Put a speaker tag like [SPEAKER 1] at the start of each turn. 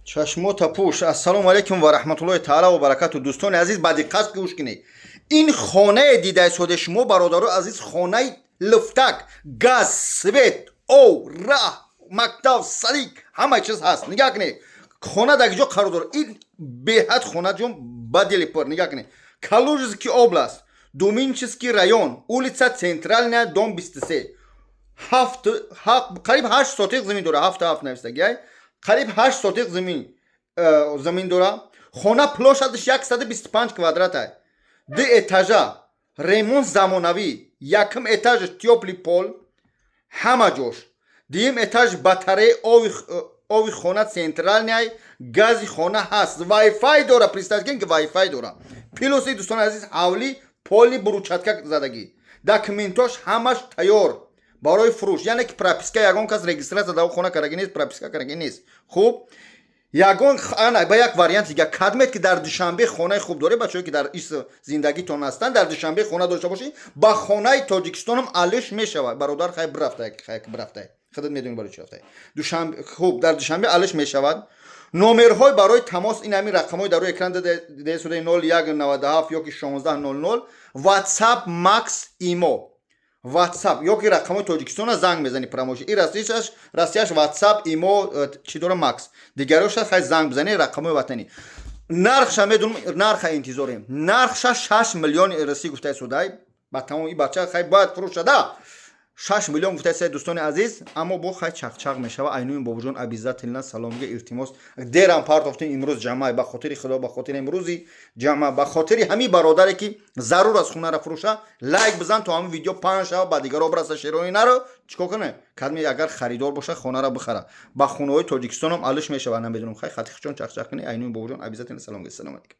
[SPEAKER 1] چشمات پوش. السلام علیکم و رحمت الله تعالی و برکاته. دوستان عزیز با دقت گوش کنید. این خانه دیده شده شما برادران عزیز، خانه لفتک، گاز، سویت، او، راه، مکتب، سلیک، همه چیز هست. نگاه کنید. خانه در اینجا قرار داره. این بهت خانه جون بدیلی پر. نگاه کنید. Калужский область, Думинческий район, улица Центральная, дом 23. قریب 8 سوتق زمین داره. هفت نوشته گای. قریب 8 سوتق زمین داره. خانه پلوشش 125 کвадрат است. دو اتاژه، ремонт زمانوی، یکم اتاژ تیوپلی پول همه جوش. دوم اتاژ باتری اوی خانه سنترالنی، گازی خانه هست. وای فای داره. представьте که وای فای داره. پلوسی دوستان عزیز حوالی پولی بروچاتکا زدگی. داکومنتاش همش تیار برای فروش. یعنی که پراپیسکا یگان کس رجیستراسیا در خانه کرده نیست، پراپیسکا کرده نیست. خوب یگان انا با یک واریانت دیگه کدمت که در دوشنبه خانه خوب داره. بچه‌ای که در ایس زندگیتون هستن در دوشنبه خانه داشته باشین. با خانه تاجیکستان هم علیش میشود. برادر خیلی برفته. خودت میدونی برای چی رفته. دوشنبه خوب در دوشنبه علیش میشود. نمرهای برای تماس این همین رقم‌های در روی اکران دیده شده 0197 یا که 1600 واتساپ ماکس ایمو واتساپ یا که رقم‌های تاجیکستان زنگ بزنی پراموش. این راستیش واتساپ ایمو چی داره ماکس. دیگرش خیلی زنگ بزنی رقم‌های وطنی. نرخش میدونم نرخ انتظاریم. نرخش 6 میلیون رسی گفته شده. با تمام این بچه خیلی باید فروش شده. 6 میلیون گفته است دوستان عزیز. اما با خیلی چق میشه و اینوین بابجان عبیزت لنا سلامگه ارتماس دیرم پارت افتیم امروز جمعه به خاطر خدا به خاطر امروزی جمعه به خاطر همین برادری که ضرور از خونه را فروشه لایک بزن تو همین ویدیو 5 شو بعد دیگه رو برسه شیرونی نرو چیکار کنه کدمی اگر خریدار باشه خونه را بخره با خونه های تاجیکستان هم علش میشه و نمیدونم خیلی خاطر چون چق کنی اینوین بابجان عبیزت لنا سلامگه. سلام علیکم.